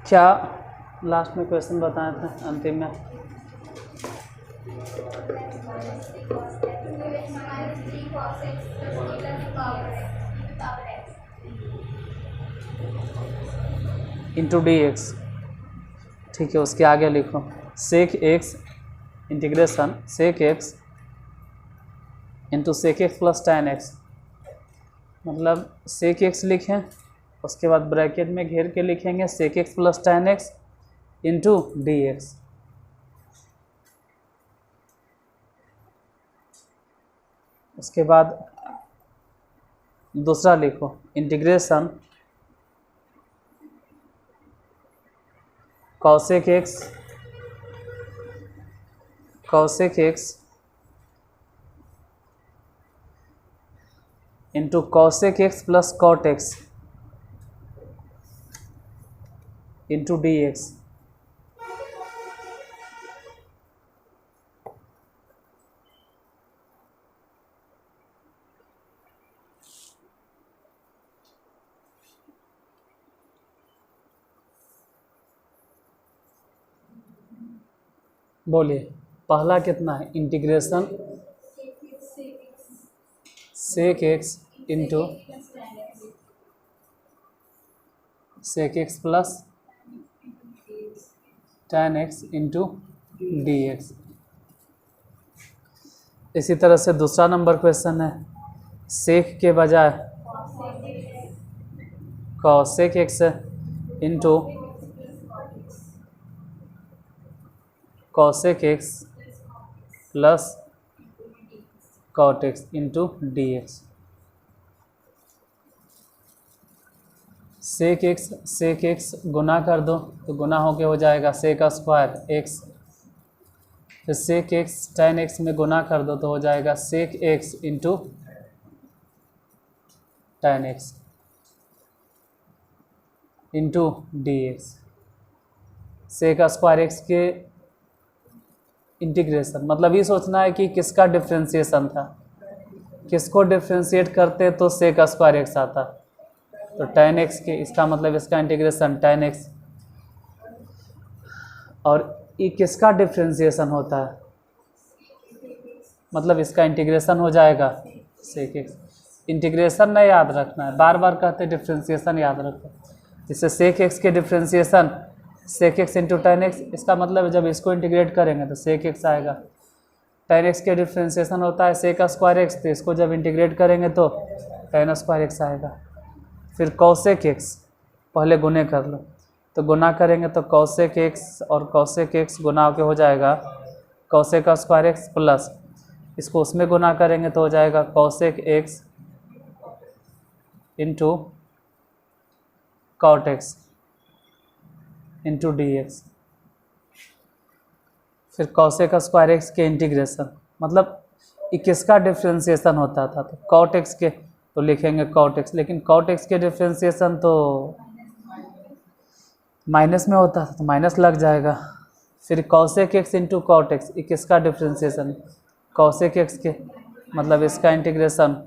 क्या लास्ट में क्वेश्चन बताए थे अंतिम में? इंटू डी एक्स, ठीक है। उसके आगे लिखो sec x integration sec x into sec x plus tan x, मतलब सेक एक्स लिखें, उसके बाद ब्रैकेट में घेर के लिखेंगे sec x plus tan x into d x. उसके बाद दूसरा लिखो integration cosec x into cosec x plus cot x into d x. बोलिए पहला कितना है? Integration sec x into sec x plus tan x into d x. इसी तरह से दूसरा नंबर क्वेश्चन है सेक के बजाय cosec x into cosec x plus cot x into d x. Sec x गुना कर दो तो गुना होके हो जाएगा सेक स्क्वायर एक्स, फिर सेक एक्स tan एक्स में गुना कर दो तो हो जाएगा sec x into tan x into d x. Sec square x के इंटीग्रेशन, मतलब ये सोचना है कि किसका डिफ्रेंशिएशन था, किसको डिफ्रेंशिएट करते तो सेक स्क्वायर एक्स आता, तो tan एक्स के, इसका मतलब इसका इंटीग्रेशन tan एक्स, और ये किसका डिफ्रेंशिएशन होता है, मतलब इसका इंटीग्रेशन हो जाएगा सेक एक्स। इंटीग्रेशन नहीं याद रखना है, बार बार कहते डिफ्रेंशिएशन याद रखो। जिससे सेक एक्स के differentiation sec x into tan x, इसका मतलब जब इसको इंटीग्रेट करेंगे तो सेक एक्स आएगा। tan एक्स के डिफ्रेंशिएशन होता है सेक स्क्वायर एक्स, तो इसको जब इंटीग्रेट करेंगे तो tan स्क्वायर एक्स आएगा। फिर कॉसेक एक्स पहले गुने कर लो, तो गुना करेंगे तो कॉसेक एक्स और कॉसेक एक्स गुना होकर हो जाएगा कॉसेक स्क्वायर एक्स प्लस, इसको उसमें गुना करेंगे तो हो जाएगा cosec x into cot x into d x. फिर कॉसेक स्क्वायर एक्स के इंटीग्रेशन, मतलब ये किसका डिफ्रेंशिएशन होता था, तो कॉट एक्स के, तो लिखेंगे कॉट एक्स, लेकिन कॉट एक्स के डिफ्रेंशिएशन तो माइनस में होता था तो माइनस लग जाएगा। फिर cosec x into cot x, ये किसका डिफ्रेंशिएशन, कॉसेक एक्स के, मतलब इसका इंटीग्रेशन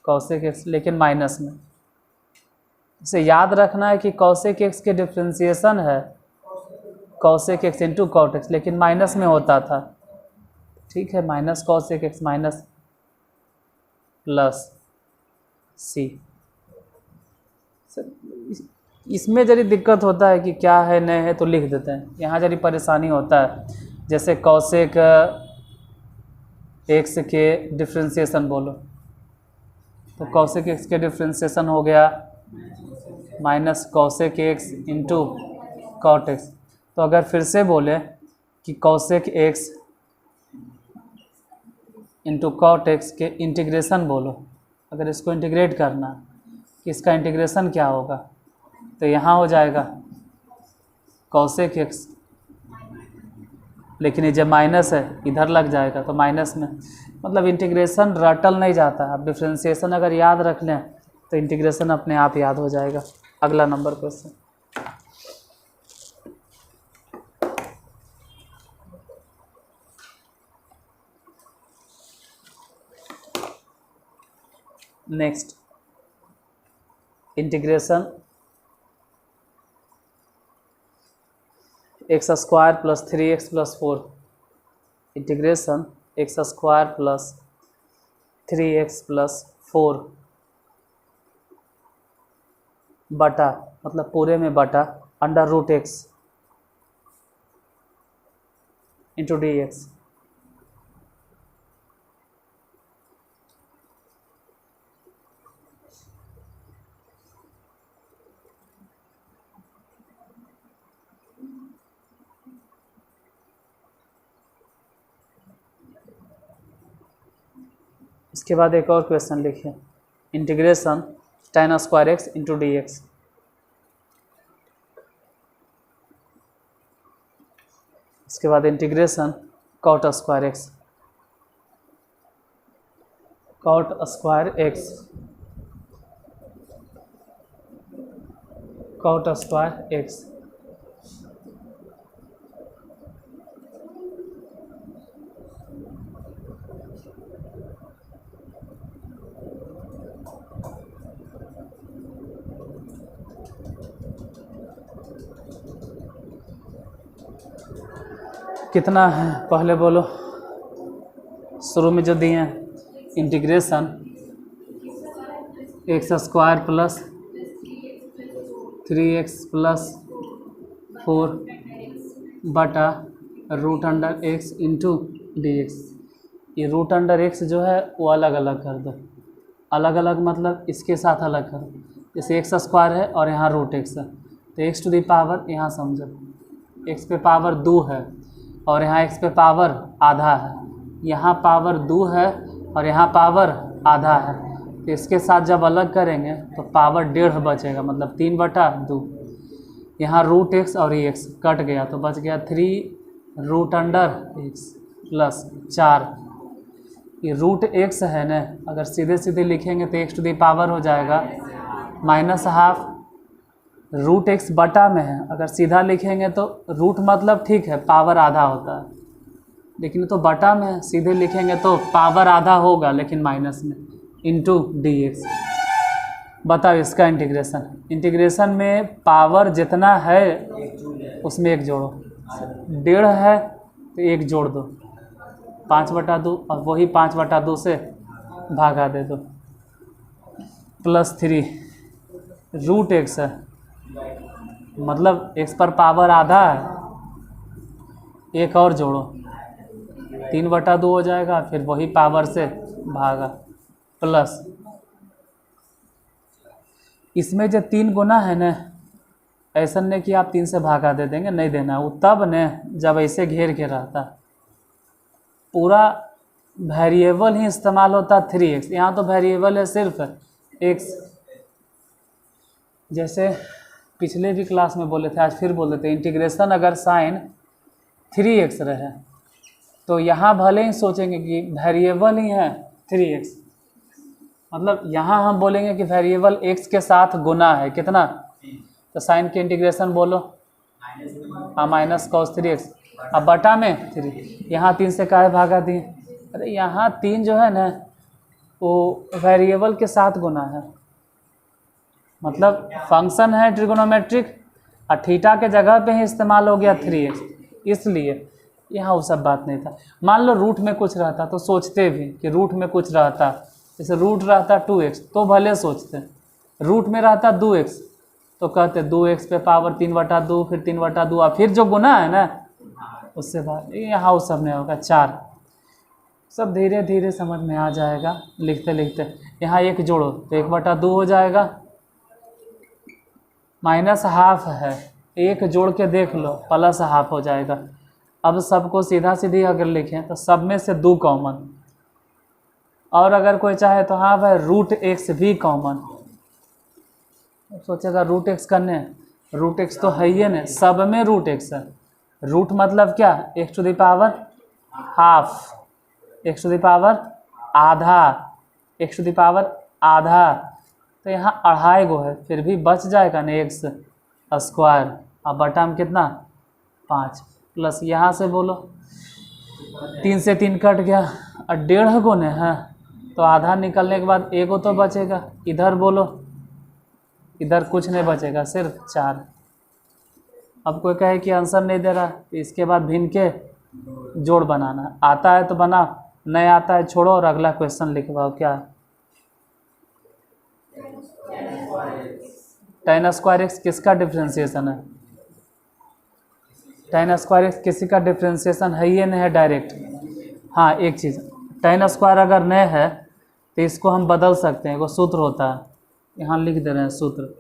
कॉसेक एक्स लेकिन माइनस में। इसे याद रखना है कि कॉसेक एक्स के डिफ्रेंशिएशन है cosec x into cot x, लेकिन माइनस में होता था, ठीक है। Minus cosec x minus plus C. इसमें जरी दिक्कत होता है कि क्या है नहीं है तो लिख देते हैं, यहाँ जरी परेशानी होता है। जैसे कॉसेक एक्स के डिफ्रेंशिएशन बोलो, तो कॉसेक एक्स के डिफ्रेंसिएशन हो गया minus cosec x into cot x. तो अगर फिर से बोले कि cosec x into cot x के इंटीग्रेशन बोलो, अगर इसको इंटीग्रेट करना कि इसका इंटीग्रेशन क्या होगा, तो यहाँ हो जाएगा कॉसेक एक्स, लेकिन ये जब माइनस है इधर लग जाएगा तो माइनस में, मतलब इंटीग्रेशन रटल नहीं जाता। आप डिफ्रेंशिएशन अगर याद रख लें तो इंटीग्रेशन अपने आप याद हो जाएगा। अगला number question, next integration x square plus 3x plus 4, integration x square plus 3x plus 4 बटा, मतलब पूरे में बटा under root x into d x. इसके बाद एक और क्वेश्चन लिखिए, integration tan square x into d x. इसके बाद integration cot square x, cot square x, cot square x. कितना है पहले बोलो, शुरू में जो दिए हैं, integration x square plus 3x plus 4 बटा root under x into d x. ये रूट अंडर एक्स जो है वो अलग अलग कर दो, अलग अलग मतलब इसके साथ अलग करो। जैसे एक्स स्क्वायर है और यहाँ रूट एक्स है, तो एक्स टू दी पावर, यहाँ समझो एक्स पे पावर 2 है और यहाँ एक्स पे पावर आधा है, यहाँ पावर 2 है और यहाँ पावर आधा है, तो इसके साथ जब अलग करेंगे तो पावर 1.5 बचेगा, मतलब 3/2। यहाँ रूट एक्स और ये एक्स कट गया तो बच गया 3 रूट अंडर एक्स प्लस 4। ये रूट एक्स है ना, अगर सीधे सीधे लिखेंगे तो एक्स टू दी पावर हो जाएगा -12। रूट एक्स बटा में है, अगर सीधा लिखेंगे तो रूट मतलब ठीक है पावर आधा होता है, लेकिन तो बटा में है, सीधे लिखेंगे तो पावर आधा होगा लेकिन माइनस में, इंटू डी एक्स। बताओ इसका इंटीग्रेशन, इंटीग्रेशन में पावर जितना है उसमें 1 जोड़ो, 1.5 है तो 1 जोड़ दो, 5/2, और वही 5/2 से भागा दे दो, प्लस 3 रूट एक्स है, मतलब एक्स पर पावर आधा है, 1 और जोड़ो 3/2 हो जाएगा, फिर वही पावर से भागा, प्लस इसमें जो 3 गुना है ना, ऐसा नहीं कि आप 3 से भागा दे देंगे, नहीं देना, वो तब न जब ऐसे घेर के रहता, पूरा वेरिएबल ही इस्तेमाल होता 3x। यहाँ तो वेरिएबल है सिर्फ x, जैसे पिछले भी क्लास में बोले थे, आज फिर बोल देते, इंटीग्रेशन अगर साइन 3x रहे तो यहाँ भले ही सोचेंगे कि वेरिएबल ही है 3x, मतलब यहाँ हम बोलेंगे कि वेरिएबल x के साथ गुना है कितना, तो साइन के इंटीग्रेशन बोलो, हाँ माइनस कॉस 3x, अब बटा में 3, यहाँ 3 से काहे भागा दिए, अरे यहाँ 3 जो है ना वो वेरिएबल के साथ गुना है, मतलब फंक्शन है ट्रिगोनोमेट्रिक और थीटा के जगह पे ही इस्तेमाल हो गया 3x, इसलिए यहाँ वो सब बात नहीं था। मान लो रूट में कुछ रहता तो सोचते भी कि रूट में कुछ रहता, जैसे रूट रहता 2x तो भले सोचते, रूट में रहता 2x तो कहते 2x पे पावर 3/2, फिर 3/2 और फिर जो गुना है ना उससे बात, यहाँ वो सब नहीं होगा। 4 सब धीरे धीरे समझ में आ जाएगा लिखते लिखते। यहाँ एक जोड़ो तो 1/2 हो जाएगा, -½ है, एक जोड़ के देख लो +½ हो जाएगा। अब सबको सीधा सीधी अगर लिखें तो सब में से 2 कॉमन, और अगर कोई चाहे तो हाँ भाई √x भी कॉमन। सोचेगा √x करने, √x तो है ही ना, सब में √x है। रूट मतलब क्या, x⁻½ x⁻½ तो यहाँ 2.5 गो है, फिर भी बच जाएगा ना x²। अब बटा में कितना 5 प्लस यहाँ से बोलो 3 से 3 कट गया और 1.5 गो ने है, तो आधा निकलने के बाद 1 गो तो बचेगा। इधर बोलो, इधर कुछ नहीं बचेगा, सिर्फ 4। अब कोई कहे कि आंसर नहीं दे रहा, तो इसके बाद भिन्न के जोड़ बनाना, आता है तो बना, नहीं आता है छोड़ो और अगला क्वेश्चन लिखवाओ। क्या tan² किसका डिफ्रेंशिएशन है, tan² किसी का डिफ्रेंशिएशन है ही नहीं है डायरेक्ट। हाँ एक चीज़, tan² अगर नहीं है तो इसको हम बदल सकते हैं, वो सूत्र होता है, यहाँ लिख दे रहे हैं सूत्र,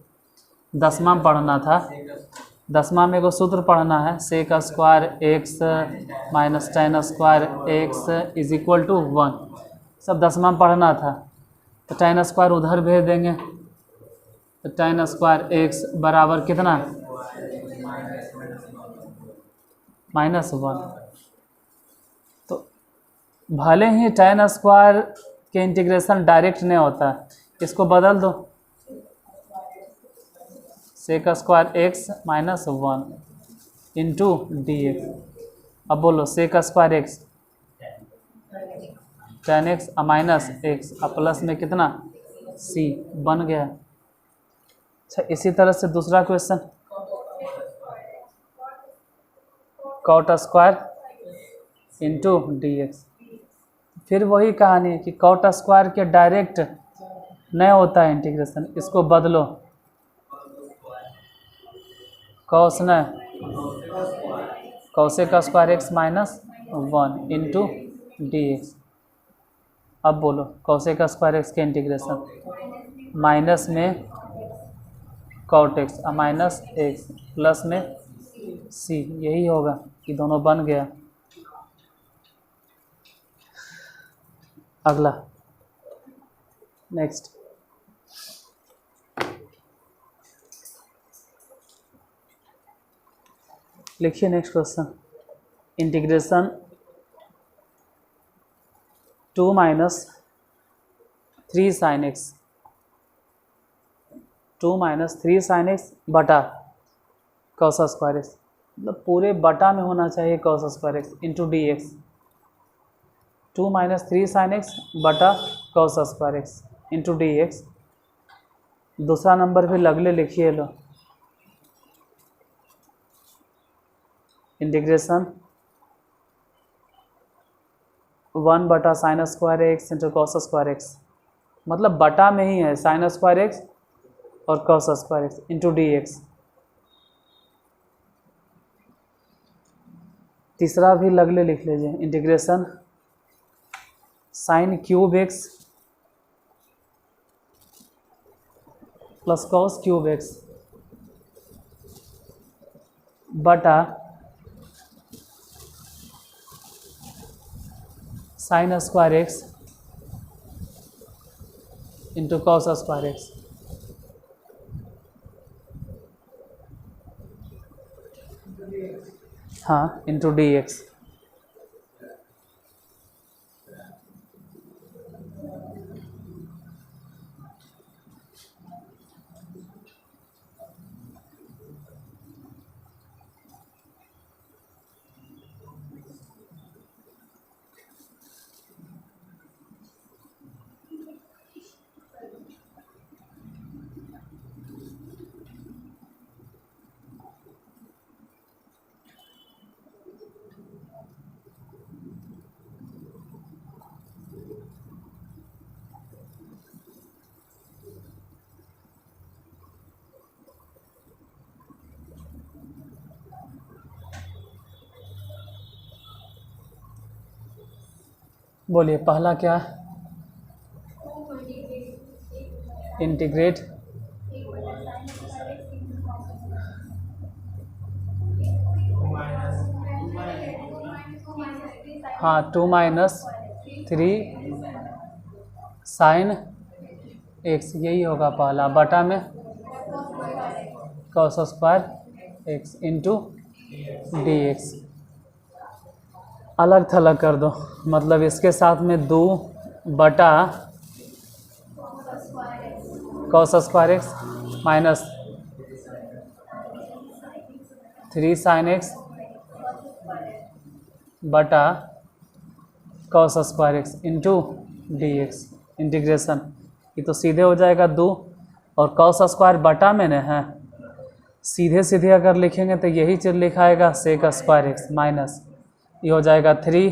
10वां में पढ़ना था, 10वां में एगो सूत्र पढ़ना है, sec² x - tan² x = 1, सब 10वां में पढ़ना था। तो tan² उधर भेज देंगे, तो tan² x बराबर कितना -1। तो भले ही tan² के इंटीग्रेशन डायरेक्ट नहीं होता, इसको बदल दो, sec² x - 1 इंटू dx। अब बोलो sec² x tan x minus x और प्लस में कितना c बन गया। अच्छा इसी तरह से दूसरा क्वेश्चन, cot² इंटू dx। फिर वही कहानी है कि cot² के डायरेक्ट नहीं होता है इंटीग्रेशन, इसको बदलो, cos न cosec² x - 1 इंटू dx। अब बोलो cosec² x के इंटीग्रेशन, माइनस में cot x minus x plus में c, यही होगा कि दोनों बन गया। अगला नेक्स्ट, लिखिए next question, integration 2 - 3 sin x 2 - 3 sin x बटा cos² x, मतलब पूरे बटा में होना चाहिए cos² x into dx। 2 - 3 sin x बटा cos² x इंटू dx। दूसरा नंबर भी लगले लिखिए लो, इंटीग्रेशन 1 बटा sin² x into cos² x, मतलब बटा में ही है sin² x और cos² x इंटू dx। तीसरा भी लगले लिख लीजिए, integration sin³ x plus cos³ x बटा sin² x into cos² x। हाँ इंटू dx। बोलिए पहला क्या है? इंटीग्रेट हाँ 2 - 3 साइन एक्स, यही होगा पहला, बटा में cos square x into d x. अलग थलग कर दो, मतलब इसके साथ में 2 बटा cos square x minus 3 sine x बटा cos square x into d x. Integration ये तो सीधे हो जाएगा 2 और cos स्क्वायर बटा में न है, सीधे सीधे अगर लिखेंगे तो यही चीज़ लिखाएगा सेक स्क्वायर एक्स माइनस ये हो जाएगा 3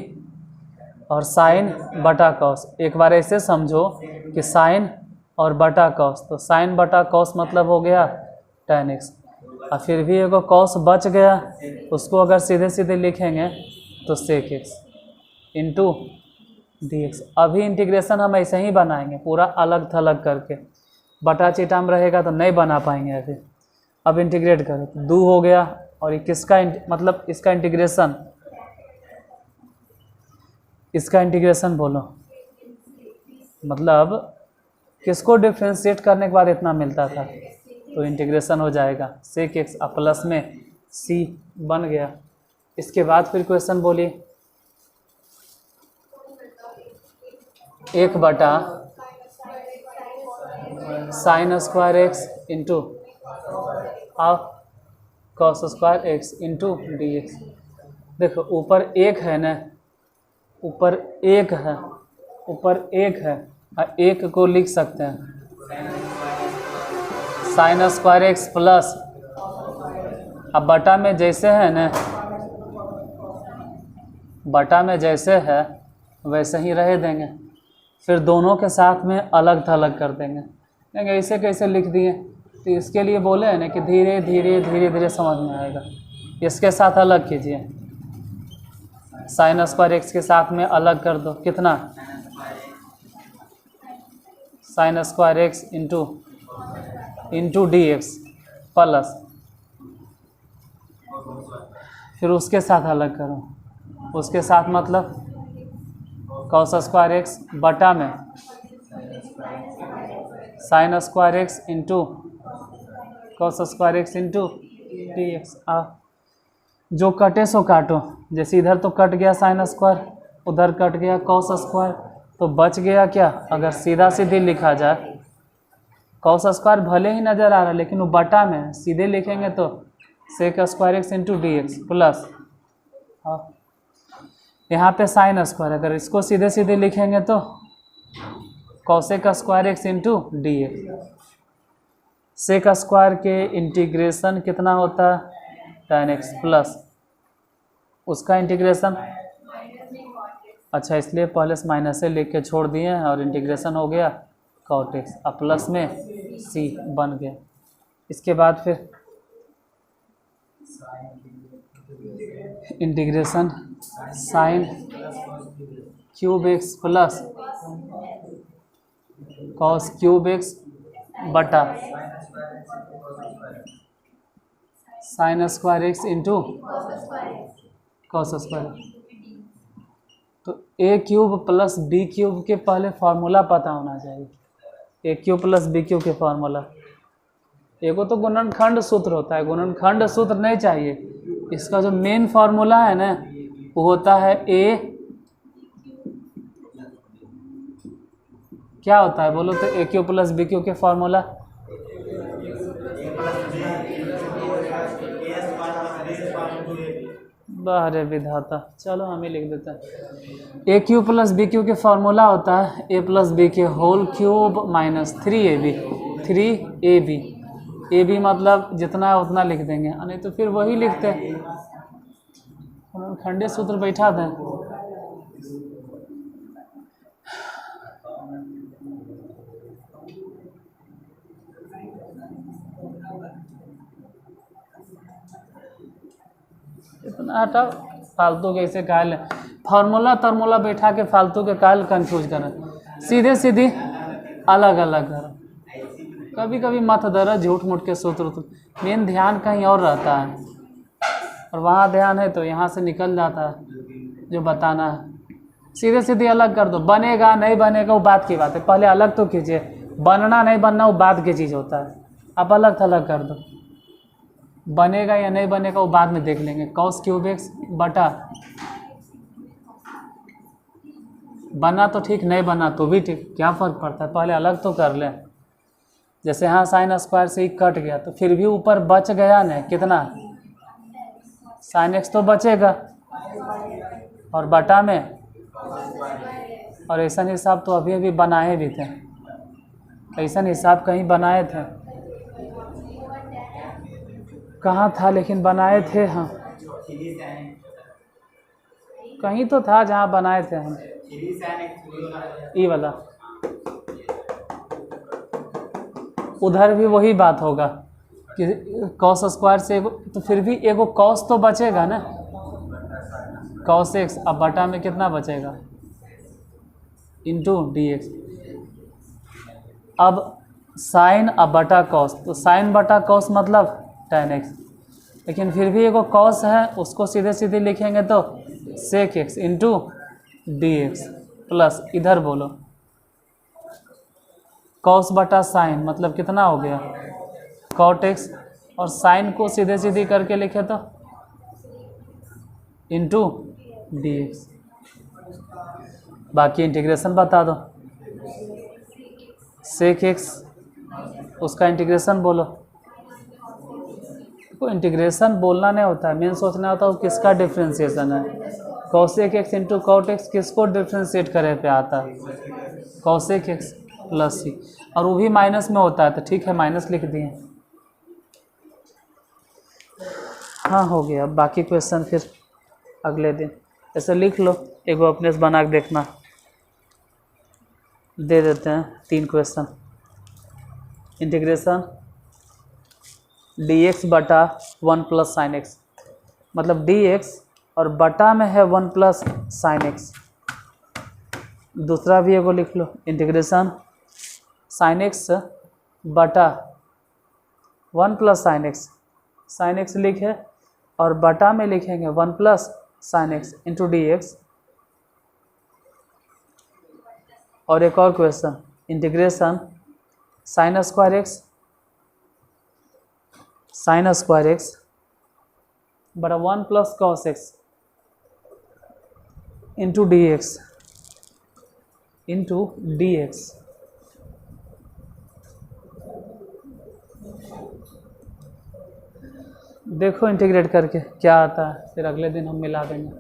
और साइन बटा कॉस। एक बार ऐसे समझो कि साइन और बटा कॉस, तो साइन बटा कॉस मतलब हो गया tan एक्स, और फिर भी एगो कॉस बच गया, उसको अगर सीधे सीधे लिखेंगे तो sec x into d x. अभी इंटीग्रेशन हम ऐसे ही बनाएंगे पूरा अलग थलग करके, बटा चिटाम रहेगा तो नहीं बना पाएंगे अभी। अब इंटीग्रेट करें तो 2 हो गया, और ये किसका मतलब इसका इंटीग्रेशन, इसका इंटीग्रेशन बोलो, मतलब किसको डिफ्रेंशिएट करने के बाद इतना मिलता था, तो इंटीग्रेशन हो जाएगा सेक एक्स प्लस में सी बन गया। इसके बाद फिर क्वेश्चन बोलिए, 1 बटा sine square x into cos square x into d x. देखो ऊपर 1 है ना, ऊपर 1 है, ऊपर 1 है, और 1 को लिख सकते हैं साइन स्क्वायर एक्स प्लस, अब बटा में जैसे है ना, बटा में जैसे है वैसे ही रह देंगे, फिर दोनों के साथ में अलग थलग कर देंगे। देंगे ऐसे कैसे लिख दिए, तो इसके लिए बोले हैं ना कि धीरे धीरे धीरे धीरे समझ में आएगा। इसके साथ अलग कीजिए, साइन स्क्वायर एक्स के साथ में अलग कर दो, कितना sign square x into d x plus, फिर उसके साथ अलग करो, उसके साथ मतलब कॉस स्क्वायर एक्स बटा में sign square x into cos square x into d x. जो कटे सो काटो, जैसे इधर तो कट गया साइन स्क्वायर, उधर कट गया कॉस स्क्वायर, तो बच गया क्या, अगर सीधा सीधे लिखा जाए कॉस स्क्वायर भले ही नज़र आ रहा है लेकिन वो बटा में है, सीधे लिखेंगे तो sec square x into d x plus, यहाँ पे साइन स्क्वायर, अगर इसको सीधे सीधे लिखेंगे तो cosec square x into d x. Sec square के इंटीग्रेशन कितना होता है, tan एक्स प्लस उसका इंटीग्रेशन, अच्छा इसलिए पहले से माइनस से लिख के छोड़ दिए हैं, और इंटीग्रेशन हो गया cot x, अब प्लस में c बन गया। इसके बाद फिर integration sine cube x plus cos cube x बटा sine square x into cos square. तो a cube plus b cube के पहले फार्मूला पता होना चाहिए, a cube plus b cube के फार्मूला, एगो तो गुणनखंड सूत्र होता है, गुणनखंड सूत्र नहीं चाहिए, इसका जो मेन फार्मूला है ना वो होता है ए, क्या होता है बोलो तो, a cube plus b cube के फार्मूला बाहर विधाता, चलो हम ही लिख देते हैं, a cube plus b cube के फार्मूला होता है ए प्लस बी के whole cube minus 3ab, 3ab, a b मतलब जितना है उतना लिख देंगे, नहीं तो फिर वही लिखते हैं, खंडे सूत्र बैठा दें। इतना हटा फालतू कैसे कहा ले, फार्मूला बैठा के फालतू के काल कंफ्यूज करें, सीधे सीधी अलग अलग करें। कभी कभी मत दर्द झूठ मूठ के सूत्र, मेन ध्यान कहीं और रहता है और वहाँ ध्यान है तो यहाँ से निकल जाता है जो बताना है। सीधे सीधे अलग कर दो, बनेगा नहीं बनेगा वो बात की बात है, पहले अलग तो कीजिए। बनना नहीं बनना वो बात की चीज़ होता है, आप अलग थलग कर दो। बनेगा या नहीं बनेगा वो बाद में देख लेंगे। कॉस क्यूब एक्स बटा, बना तो ठीक नहीं बना तो भी ठीक, क्या फ़र्क पड़ता है, पहले अलग तो कर लें। जैसे यहाँ साइन स्क्वायर से ही कट गया तो फिर भी ऊपर बच गया ना कितना, साइन एक्स तो बचेगा और बटा में, और ऐसा हिसाब तो अभी अभी बनाए भी थे, ऐसा हिसाब कहीं बनाए थे, कहाँ था लेकिन बनाए थे हम, कहीं तो था जहाँ बनाए थे हम, ये वाला। उधर भी वही बात होगा कि कॉस स्क्वायर से एगो, तो फिर भी एगो कॉस तो बचेगा ना, कॉस एक्स, अब बटा में कितना बचेगा इंटू डी एक्स। अब साइन अब बटा कॉस, तो साइन बटा कॉस मतलब tan एक्स, लेकिन फिर भी एगो कॉस है उसको सीधे सीधे लिखेंगे तो sec x into d x plus इधर बोलो कॉस बटा साइन मतलब कितना हो गया कॉट एक्स, और साइन को सीधे सीधे करके लिखे तो इंटू डी एक्स। बाकी इंटीग्रेशन बता दो, सेक एक्स उसका इंटीग्रेशन बोलो। को इंटीग्रेशन बोलना नहीं होता है, मेन सोचना होता है वो किसका डिफ्रेंशिएशन है। Cosec x into cot x किसको डिफ्रेंशिएट करे पे आता है, कॉसेक एक्स प्लस सी, और वो भी माइनस में होता है तो ठीक है माइनस लिख दिए। हाँ हो गया, अब बाकी क्वेश्चन फिर अगले दिन ऐसे लिख लो, एगो अपने से बना के देखना। दे देते हैं 3 क्वेश्चन। इंटीग्रेशन डी एक्स बटा 1 प्लस साइन एक्स, मतलब डी एक्स और बटा में है 1 प्लस साइन एक्स। दूसरा भी एगो लिख लो, इंटीग्रेशन साइन एक्स बटा 1 प्लस साइन एक्स लिखे और बटा में लिखेंगे 1 plus sine x into d x. और एक और question, integration sign square x बटा 1 plus cos x into d x. देखो इंटीग्रेट करके क्या आता है, फिर अगले दिन हम मिला देंगे।